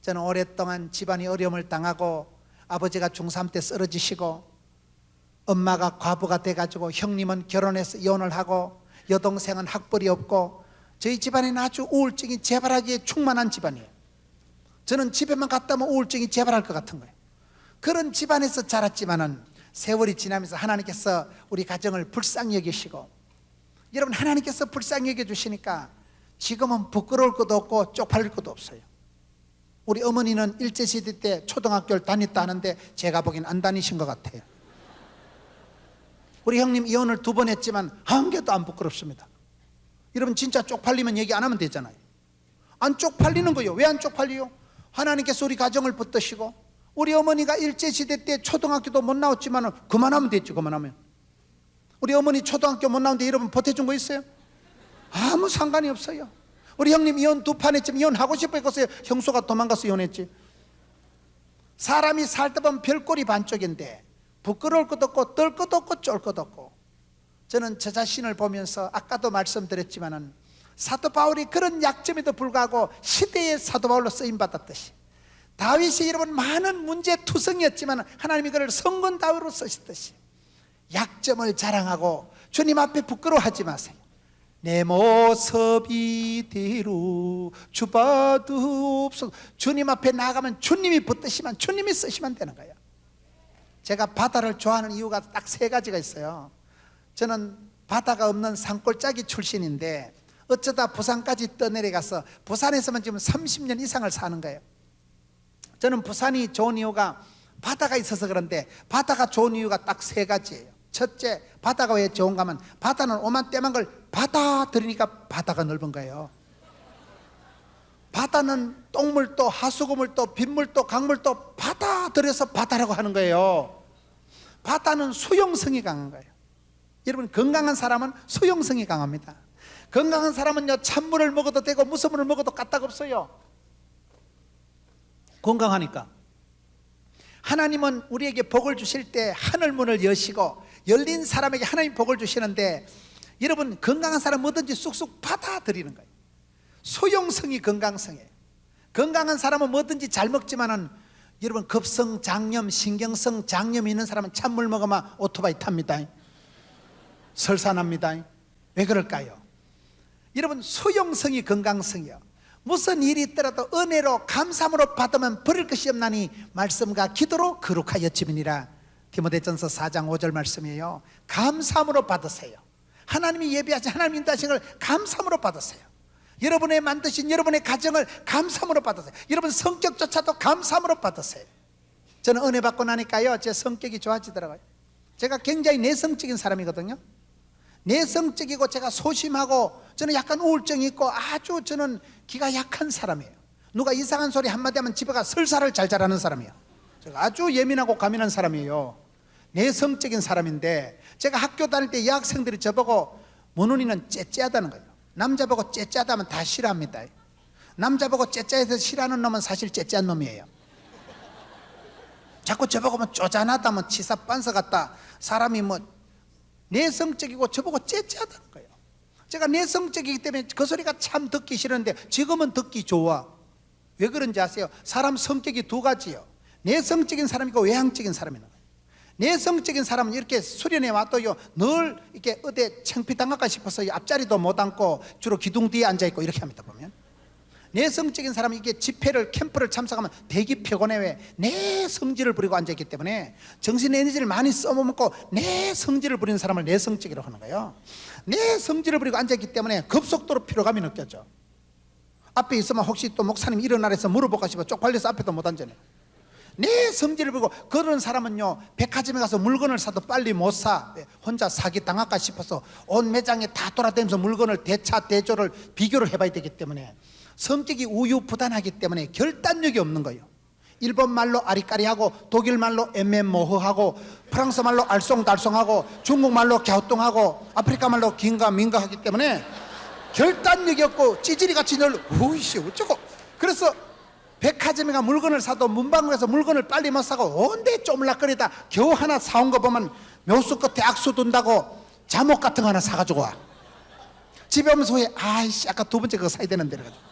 저는 오랫동안 집안이 어려움을 당하고 아버지가 중3 때 쓰러지시고 엄마가 과부가 돼가지고 형님은 결혼해서 이혼을 하고 여동생은 학벌이 없고 저희 집안에는 아주 우울증이 재발하기에 충만한 집안이에요. 저는 집에만 갔다 오면 우울증이 재발할 것 같은 거예요. 그런 집안에서 자랐지만은 세월이 지나면서 하나님께서 우리 가정을 불쌍히 여기시고, 여러분 하나님께서 불쌍히 여겨주시니까 지금은 부끄러울 것도 없고 쪽팔릴 것도 없어요. 우리 어머니는 일제시대 때 초등학교를 다녔다 하는데 제가 보기엔 안 다니신 것 같아요. 우리 형님 이혼을 2번 했지만 한 개도 안 부끄럽습니다. 여러분 진짜 쪽팔리면 얘기 안 하면 되잖아요. 안 쪽팔리는 거예요. 왜 안 쪽팔려요? 하나님께서 우리 가정을 붙드시고, 우리 어머니가 일제시대 때 초등학교도 못 나왔지만 그만하면 됐죠. 그만하면. 우리 어머니 초등학교 못 나오는데 여러분 보태준 거 있어요? 아무 상관이 없어요. 우리 형님 이혼 2판 했지만 이혼하고 싶어 했어요. 형수가 도망가서 이혼했지. 사람이 살다 보면 별꼴이 반쪽인데 부끄러울 것도 없고 떨 것도 없고 쫄 것도 없고, 저는 저 자신을 보면서 아까도 말씀드렸지만은 사도 바울이 그런 약점에도 불구하고 시대의 사도 바울로 쓰임받았듯이, 다윗이 여러분 많은 문제투성이었지만 하나님이 그를 성건 다윗으로 쓰시듯이 약점을 자랑하고 주님 앞에 부끄러워하지 마세요. 내 모습 이대로 주봐두옵소서. 주님 앞에 나가면 주님이 붙드시면, 주님이 쓰시면 되는 거예요. 제가 바다를 좋아하는 이유가 딱 3가지가 있어요. 저는 바다가 없는 산골짜기 출신인데 어쩌다 부산까지 떠내려가서 부산에서만 지금 30년 이상을 사는 거예요. 저는 부산이 좋은 이유가 바다가 있어서 그런데, 바다가 좋은 이유가 딱 3가지예요. 첫째, 바다가 왜 좋은가 하면 바다는 오만 때만 걸 받아들이니까 바다가 넓은 거예요. 바다는 똥물도 하수구물도 빗물도 강물도 받아들여서 바다라고 하는 거예요. 바다는 수용성이 강한 거예요. 여러분 건강한 사람은 수용성이 강합니다. 건강한 사람은요, 찬물을 먹어도 되고 무슨 물을 먹어도 까딱 없어요. 건강하니까. 하나님은 우리에게 복을 주실 때 하늘문을 여시고 열린 사람에게 하나님 복을 주시는데, 여러분 건강한 사람 뭐든지 쑥쑥 받아들이는 거예요. 수용성이 건강성이에요. 건강한 사람은 뭐든지 잘 먹지만은, 여러분 급성 장염, 신경성 장염이 있는 사람은 찬물 먹으면 오토바이 탑니다. 설사납니다. 왜 그럴까요? 여러분 수용성이 건강성이요. 무슨 일이 있더라도 은혜로 감사함으로 받으면 버릴 것이 없나니 말씀과 기도로 거룩하여지미니라. 디모데전서 4장 5절 말씀이에요. 감사함으로 받으세요. 하나님이 예비하신, 하나님 인도하신 걸 감사함으로 받으세요. 여러분의 만드신 여러분의 가정을 감사함으로 받으세요. 여러분 성격조차도 감사함으로 받으세요. 저는 은혜 받고 나니까요, 제 성격이 좋아지더라고요. 제가 굉장히 내성적인 사람이거든요. 내성적이고 제가 소심하고 저는 약간 우울증이 있고 아주 저는 기가 약한 사람이에요. 누가 이상한 소리 한마디 하면 집에 가 설사를 잘 잘하는 사람이에요. 제가 아주 예민하고 가민한 사람이에요. 내성적인 사람인데, 제가 학교 다닐 때 여학생들이 저보고 문훈이는 째째하다는 거예요. 남자 보고 째째하다 하면 다 싫어합니다. 남자 보고 째째해서 싫어하는 놈은 사실 째째한 놈이에요. 자꾸 저보고 뭐 쪼잔하다, 뭐 치사 빤서 같다, 사람이 뭐 내성적이고 저보고 째째하다는 거예요. 제가 내성적이기 때문에 그 소리가 참 듣기 싫은데 지금은 듣기 좋아. 왜 그런지 아세요? 사람 성격이 2가지요. 내성적인 사람이고 외향적인 사람이 있는 거예요. 내성적인 사람은 이렇게 수련회 와도요, 늘 이렇게 어디 창피당할까 싶어서 앞자리도 못 앉고 주로 기둥 뒤에 앉아있고 이렇게 합니다. 보면 내성적인 사람은 이게 집회를 캠프를 참석하면 대기 피곤해. 왜? 내 성질을 부리고 앉아있기 때문에 정신 에너지를 많이 써먹고 내 성질을 부리는 사람을 내성적이라고 하는 거예요. 내 성질을 부리고 앉아있기 때문에 급속도로 피로감이 느껴져. 앞에 있으면 혹시 또 목사님 일어나라 해서 물어볼까 싶어 쪽팔려서 앞에도 못 앉아네. 내 성질을 부리고 그런 사람은요, 백화점에 가서 물건을 사도 빨리 못 사. 혼자 사기 당할까 싶어서 온 매장에 다 돌아다니면서 물건을 대차 대조를 비교를 해봐야 되기 때문에 성격이 우유부단하기 때문에 결단력이 없는 거예요. 일본 말로 아리까리하고 독일 말로 애매모호하고 프랑스 말로 알쏭달쏭하고 중국 말로 갸우뚱하고 아프리카 말로 긴가민가 하기 때문에 결단력이 없고 찌질이같이 늘 우이씨 어쩌고. 그래서 백화점에 가 물건을 사도 문방구에서 물건을 빨리 못 사고 온데 쪼물락거리다 겨우 하나 사온 거 보면 묘수 끝에 악수 둔다고 잠옷 같은 거 하나 사가지고 와. 집에 오면서 후에 아이씨 아까 두 번째 그거 사야 되는데 그래가지고.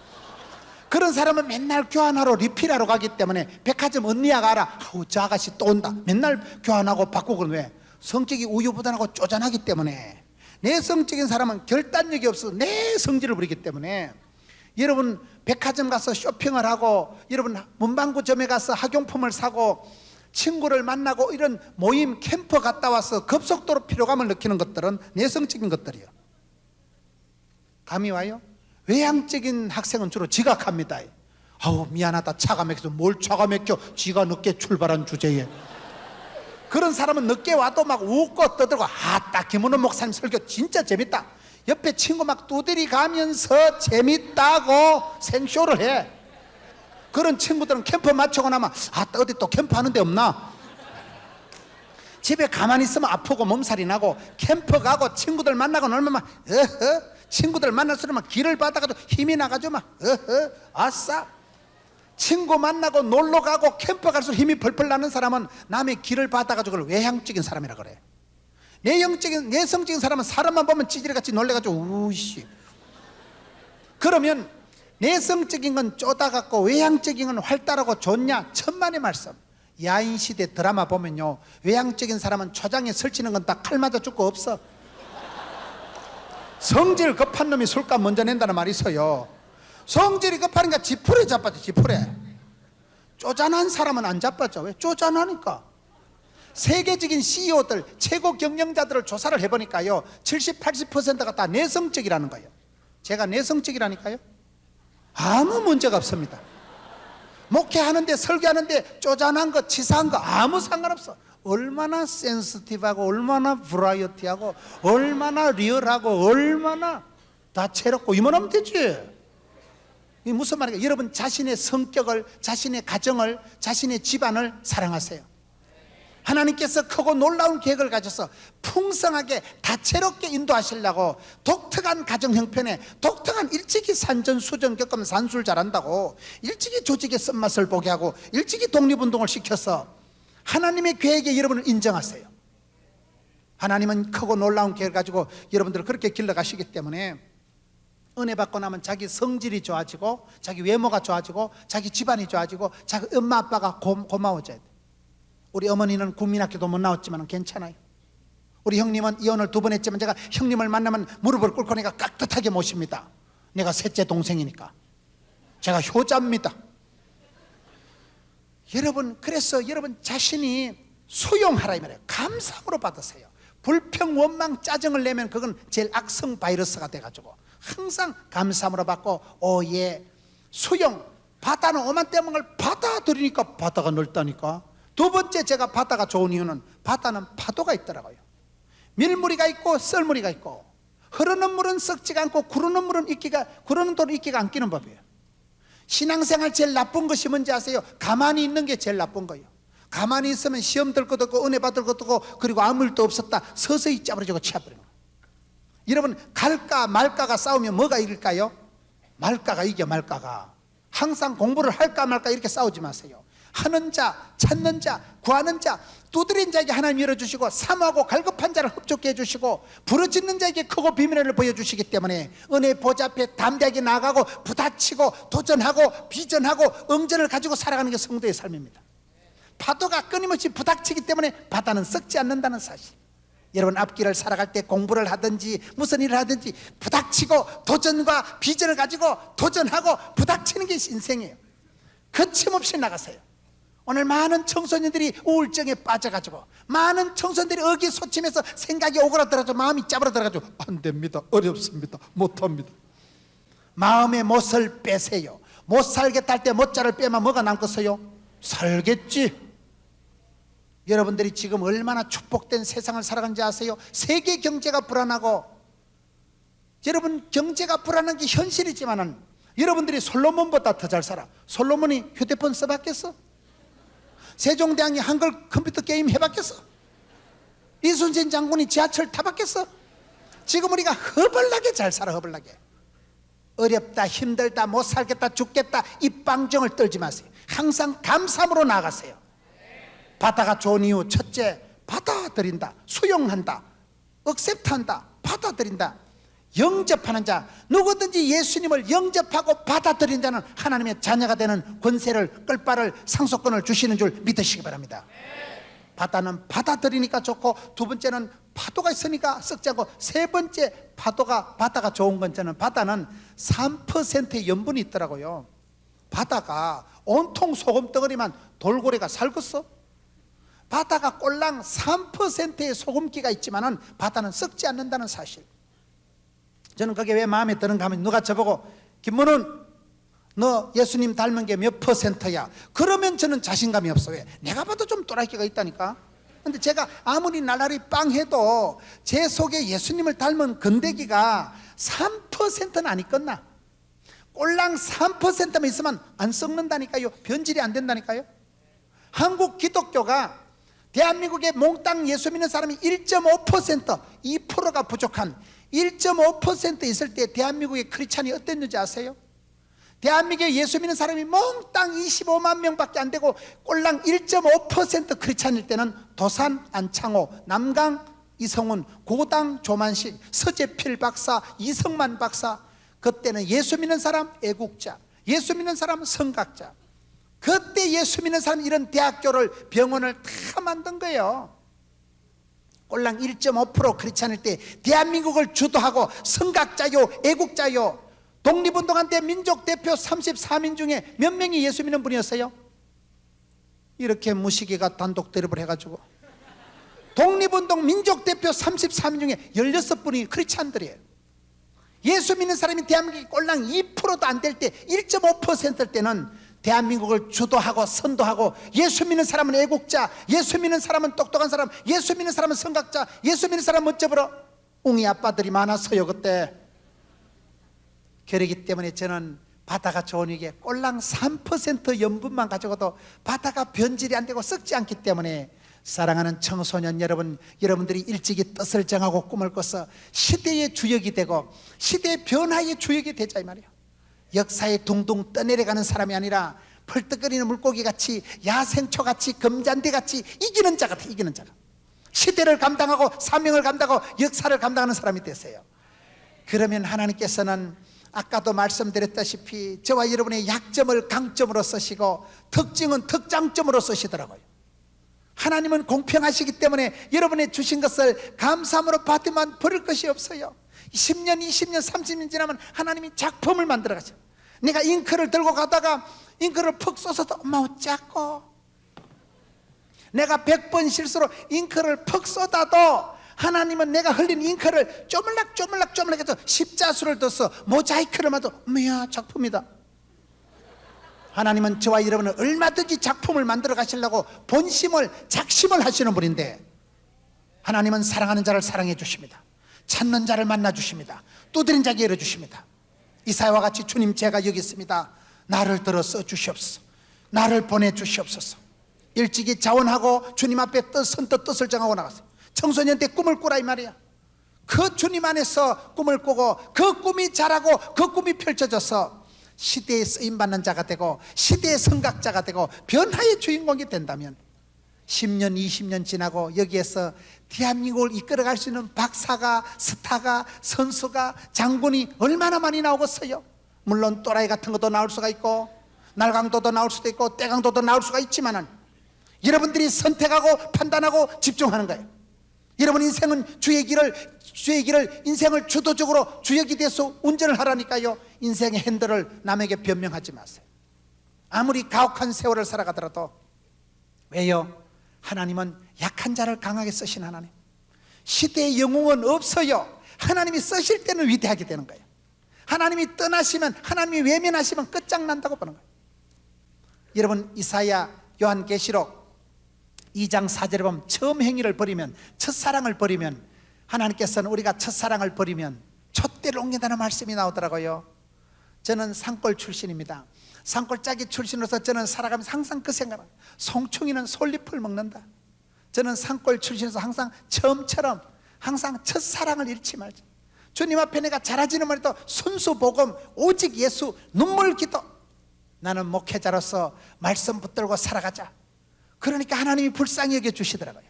그런 사람은 맨날 교환하러 리필하러 가기 때문에 백화점 언니야가 알아. 아우 저 아가씨 또 온다. 맨날 교환하고 바꾸고. 왜? 성격이 우유부단하고 쪼잔하기 때문에. 내성적인 사람은 결단력이 없어 내 성질을 부리기 때문에. 여러분 백화점 가서 쇼핑을 하고 여러분 문방구점에 가서 학용품을 사고 친구를 만나고 이런 모임 캠프 갔다 와서 급속도로 피로감을 느끼는 것들은 내성적인 것들이에요. 감이 와요? 외향적인 학생은 주로 지각합니다. 아우 미안하다 차가 막혀서. 뭘 차가 막혀? 지가 늦게 출발한 주제에. 그런 사람은 늦게 와도 막 웃고 떠들고 아따 김은호 목사님 설교 진짜 재밌다. 옆에 친구 막 두드리 가면서 재밌다고 생쇼를 해. 그런 친구들은 캠프 마치고 나면 아따 어디 또 캠프 하는 데 없나? 집에 가만히 있으면 아프고 몸살이 나고 캠프 가고 친구들 만나고 놀면 막 친구들 만날수록 길을 받아가지고 힘이 나가지고 막 아싸. 친구 만나고 놀러 가고 캠프 갈수록 힘이 펄펄 나는 사람은 남의 길을 받아가지고 그걸 외향적인 사람이라 그래. 내성적인 사람은 사람만 보면 찌질이같이 놀래가지고 우씨. 그러면 내성적인 건 쪼다갖고 외향적인 건 활달하고 좋냐? 천만의 말씀. 야인시대 드라마 보면요, 외향적인 사람은 초장에 설치는 건 다 칼 맞아 죽고 없어. 성질 급한 놈이 술값 먼저 낸다는 말이 있어요. 성질이 급하니까 지푸레 자빠져. 지푸레. 쪼잔한 사람은 안 자빠져. 왜? 쪼잔하니까. 세계적인 CEO들, 최고 경영자들을 조사를 해보니까요 70, 80%가 다 내성적이라는 거예요. 제가 내성적이라니까요. 아무 문제가 없습니다. 목회하는데 설교하는데 쪼잔한 거 치사한 거 아무 상관없어. 얼마나 센시티브하고 얼마나 브라이어티하고 얼마나 리얼하고 얼마나 다채롭고 이만하면 되지. 이게 무슨 말이에요? 여러분 자신의 성격을, 자신의 가정을, 자신의 집안을 사랑하세요. 하나님께서 크고 놀라운 계획을 가져서 풍성하게 다채롭게 인도하시려고 독특한 가정 형편에 독특한 일찍이 산전수전 겪으면 산술 잘한다고 일찍이 조직의 쓴맛을 보게 하고 일찍이 독립운동을 시켜서 하나님의 계획에 여러분을 인정하세요. 하나님은 크고 놀라운 계획을 가지고 여러분들을 그렇게 길러가시기 때문에 은혜 받고 나면 자기 성질이 좋아지고 자기 외모가 좋아지고 자기 집안이 좋아지고 자기 엄마 아빠가 고마워져야 돼. 우리 어머니는 국민학교도 못 나왔지만 괜찮아요. 우리 형님은 이혼을 2번 했지만 제가 형님을 만나면 무릎을 꿇고 내가 깍듯하게 모십니다. 내가 셋째 동생이니까. 제가 효자입니다. 여러분, 그래서 여러분 자신이 수용하라 이 말이에요. 감사함으로 받으세요. 불평, 원망, 짜증을 내면 그건 제일 악성 바이러스가 돼가지고 항상 감사함으로 받고 오예 수용. 바다는 오만때문 걸 받아들이니까 바다가 넓다니까. 두 번째 제가 바다가 좋은 이유는 바다는 파도가 있더라고요. 밀무리가 있고 썰무리가 있고 흐르는 물은 썩지가 않고 구르는 돌은 이끼가 안 끼는 법이에요. 신앙생활 제일 나쁜 것이 뭔지 아세요? 가만히 있는 게 제일 나쁜 거예요. 가만히 있으면 시험 들 것도 없고 은혜 받을 것도 없고 그리고 아무 일도 없었다 서서히 짜부러지고 치아버리는 거예요. 여러분 갈까 말까가 싸우면 뭐가 이길까요? 말까가 이겨. 말까가. 항상 공부를 할까 말까 이렇게 싸우지 마세요. 하는 자, 찾는 자, 구하는 자, 두드린 자에게 하나님 열어주시고 사모하고 갈급한 자를 흡족해 해주시고 부르짖는 자에게 크고 비밀을 보여주시기 때문에 은혜 보좌 앞에 담대하게 나아가고 부딪히고 도전하고 비전하고 응전을 가지고 살아가는 게 성도의 삶입니다. 파도가 끊임없이 부닥치기 때문에 바다는 썩지 않는다는 사실. 여러분 앞길을 살아갈 때 공부를 하든지 무슨 일을 하든지 부닥치고 도전과 비전을 가지고 도전하고 부닥치는 게 인생이에요. 거침없이 나가세요. 오늘 많은 청소년들이 우울증에 빠져가지고 많은 청소년들이 의기소침해서 생각이 오그라들어가지고 마음이 짜부러들어가지고 안 됩니다, 어렵습니다, 못합니다. 마음의 못을 빼세요. 못 살겠다 할 때 못자를 빼면 뭐가 남겠어요? 살겠지. 여러분들이 지금 얼마나 축복된 세상을 살아가는지 아세요? 세계 경제가 불안하고, 여러분 경제가 불안한 게 현실이지만은 여러분들이 솔로몬보다 더 잘 살아. 솔로몬이 휴대폰 써봤겠어? 세종대왕이 한글 컴퓨터 게임 해봤겠어? 이순신 장군이 지하철 타봤겠어? 지금 우리가 허벌나게 잘 살아. 허벌나게. 어렵다, 힘들다, 못 살겠다, 죽겠다 이 빵정을 떨지 마세요. 항상 감사함으로 나아가세요. 바다가 좋은 이유, 첫째, 받아들인다, 수용한다, 억셉트한다, 받아들인다. 영접하는 자, 누구든지 예수님을 영접하고 받아들인 자는 하나님의 자녀가 되는 권세를, 끌바를, 상속권을 주시는 줄 믿으시기 바랍니다. 바다는 받아들이니까 좋고, 두 번째는 파도가 있으니까 썩지 않고, 세 번째 바다가 좋은 건지는 바다는 3%의 염분이 있더라고요. 바다가 온통 소금 덩어리만 돌고래가 살겠어? 바다가 꼴랑 3%의 소금기가 있지만은 바다는 썩지 않는다는 사실. 저는 그게 왜 마음에 드는가 하면, 누가 저보고 김문훈 너 예수님 닮은 게 몇 %야? 그러면 저는 자신감이 없어. 왜? 내가 봐도 좀 또라이끼가 있다니까. 근데 제가 아무리 날라리 빵 해도 제 속에 예수님을 닮은 건데기가 3%는 안 있겠나? 꼴랑 3%만 있으면 안 썩는다니까요. 변질이 안 된다니까요. 한국 기독교가 대한민국에 몽땅 예수 믿는 사람이 1.5%, 2%가 부족한 1.5% 있을 때 대한민국의 크리스찬이 어땠는지 아세요? 대한민국에 예수 믿는 사람이 몽땅 25만 명밖에 안 되고 꼴랑 1.5% 크리스찬일 때는 도산 안창호, 남강 이성훈, 고당 조만식, 서재필 박사, 이성만 박사, 그때는 예수 믿는 사람 애국자, 예수 믿는 사람 성각자, 그때 예수 믿는 사람 이런 대학교를, 병원을 다 만든 거예요. 꼴랑 1.5% 크리스찬일 때 대한민국을 주도하고 성각자요, 애국자요, 독립운동한 때 민족대표 34민 중에 몇 명이 예수 믿는 분이었어요? 이렇게 무시기가 단독 대립을 해가지고 독립운동 민족대표 34민 중에 16분이 크리스찬들이에요. 예수 믿는 사람이 대한민국이 꼴랑 2%도 안 될 때, 1.5%일 때는 대한민국을 주도하고 선도하고, 예수 믿는 사람은 애국자, 예수 믿는 사람은 똑똑한 사람, 예수 믿는 사람은 성각자, 예수 믿는 사람은 멋져버려. 웅이 아빠들이 많았어요 그때. 그러기 때문에 저는 바다가 좋은 이게 꼴랑 3% 염분만 가지고도 바다가 변질이 안 되고 썩지 않기 때문에, 사랑하는 청소년 여러분, 여러분들이 일찍이 뜻을 정하고 꿈을 꿔서 시대의 주역이 되고 시대의 변화의 주역이 되자 이 말이에요. 역사에 둥둥 떠내려가는 사람이 아니라 펄떡거리는 물고기같이, 야생초같이, 금잔디같이 이기는 자 같아. 이기는 자가 시대를 감당하고 사명을 감당하고 역사를 감당하는 사람이 되세요. 그러면 하나님께서는 아까도 말씀드렸다시피 저와 여러분의 약점을 강점으로 쓰시고 특징은 특장점으로 쓰시더라고요. 하나님은 공평하시기 때문에 여러분의 주신 것을 감사함으로 받으면 버릴 것이 없어요. 10년, 20년, 30년 지나면 하나님이 작품을 만들어 가셔. 내가 잉크를 들고 가다가 잉크를 푹 쏟아도 엄마 어쩌고, 내가 100번 실수로 잉크를 푹 쏟아도 하나님은 내가 흘린 잉크를 쪼물락 해서 십자수를 둬서 모자이크를 맞아 엄마야 작품이다. 하나님은 저와 여러분을 얼마든지 작품을 만들어 가시려고 본심을, 작심을 하시는 분인데, 하나님은 사랑하는 자를 사랑해 주십니다. 찾는 자를 만나 주십니다. 두드린 자에게 열어주십니다. 이사야와 같이 주님 제가 여기 있습니다. 나를 들어 써 주시옵소서. 나를 보내 주시옵소서. 일찍이 자원하고 주님 앞에 선뜻 뜻을 정하고 나갔어요. 청소년 때 꿈을 꾸라 이 말이야. 그 주님 안에서 꿈을 꾸고 그 꿈이 자라고 그 꿈이 펼쳐져서 시대에 쓰임받는 자가 되고 시대의 성각자가 되고 변화의 주인공이 된다면 10년, 20년 지나고 여기에서 대한민국을 이끌어갈 수 있는 박사가, 스타가, 선수가, 장군이 얼마나 많이 나오겠어요? 물론 또라이 같은 것도 나올 수가 있고 날강도도 나올 수도 있고 떼강도도 나올 수가 있지만은 여러분들이 선택하고 판단하고 집중하는 거예요. 여러분 인생은 주의 길을 인생을 주도적으로 주의 기대서 운전을 하라니까요. 인생의 핸들을 남에게 변명하지 마세요. 아무리 가혹한 세월을 살아가더라도. 왜요? 하나님은 약한 자를 강하게 쓰신 하나님. 시대의 영웅은 없어요. 하나님이 쓰실 때는 위대하게 되는 거예요. 하나님이 떠나시면, 하나님이 외면하시면 끝장난다고 보는 거예요. 여러분 이사야, 요한계시록 2장 4절에 보면 처음 행위를 버리면, 첫사랑을 버리면, 하나님께서는 우리가 첫사랑을 버리면 촛대를 옮긴다는 말씀이 나오더라고요. 저는 산골 출신입니다. 산골짜기 출신으로서 저는 살아가면서 항상 그 생각을, 송충이는 솔잎을 먹는다. 저는 산골 출신으로서 항상 처음처럼 항상 첫사랑을 잃지 말자. 주님 앞에 내가 잘하지는 말해도 순수 복음, 오직 예수, 눈물 기도. 나는 목회자로서 말씀 붙들고 살아가자. 그러니까 하나님이 불쌍히 여겨 주시더라고요.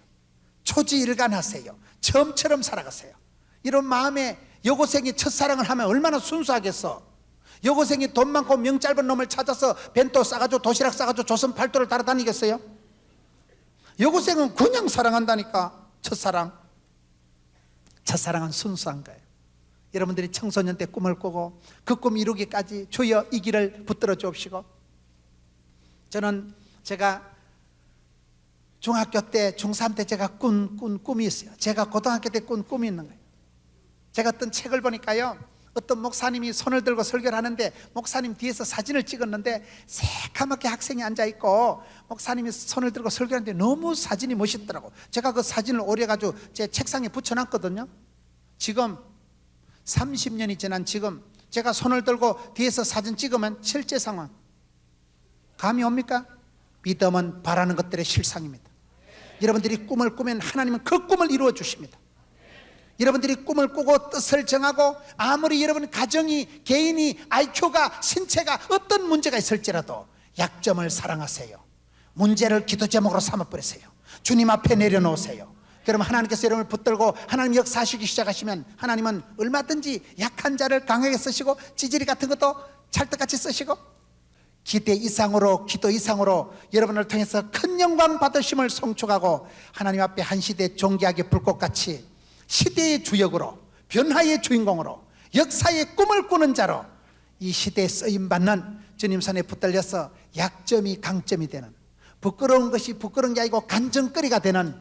초지일간하세요. 처음처럼 살아가세요. 이런 마음에 여고생이 첫사랑을 하면 얼마나 순수하겠어. 여고생이 돈 많고 명 짧은 놈을 찾아서 벤또 싸가지고 도시락 싸가지고 조선 팔도를 따라다니겠어요? 여고생은 그냥 사랑한다니까. 첫사랑은 순수한 거예요. 여러분들이 청소년 때 꿈을 꾸고 그 꿈 이루기까지 주여 이 길을 붙들어 주옵시고. 저는 제가 중학교 때, 중3 때 제가 꾼 꿈이 있어요. 제가 고등학교 때 꾼 꿈이 있는 거예요. 제가 어떤 책을 보니까요, 어떤 목사님이 손을 들고 설교를 하는데 목사님 뒤에서 사진을 찍었는데 새까맣게 학생이 앉아있고 목사님이 손을 들고 설교하는데 너무 사진이 멋있더라고. 제가 그 사진을 오려가지고 제 책상에 붙여놨거든요. 지금 30년이 지난 지금 제가 손을 들고 뒤에서 사진 찍으면 실제 상황 감이 옵니까? 믿음은 바라는 것들의 실상입니다. 여러분들이 꿈을 꾸면 하나님은 그 꿈을 이루어 주십니다. 여러분들이 꿈을 꾸고 뜻을 정하고 아무리 여러분 가정이, 개인이, IQ가, 신체가 어떤 문제가 있을지라도 약점을 사랑하세요. 문제를 기도 제목으로 삼아버리세요. 주님 앞에 내려놓으세요. 그러면 하나님께서 여러분을 붙들고 하나님 역사하시기 시작하시면 하나님은 얼마든지 약한 자를 강하게 쓰시고 찌질이 같은 것도 찰떡같이 쓰시고 기대 이상으로, 기도 이상으로 여러분을 통해서 큰 영광 받으심을 송축하고 하나님 앞에 한 시대 존귀하게 불꽃같이 시대의 주역으로, 변화의 주인공으로, 역사의 꿈을 꾸는 자로 이 시대에 쓰임받는 주님 손에 붙들려서 약점이 강점이 되는, 부끄러운 것이 부끄러운 게 아니고 간증거리가 되는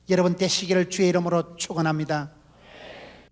여러분 되시기를 주의 이름으로 축원합니다.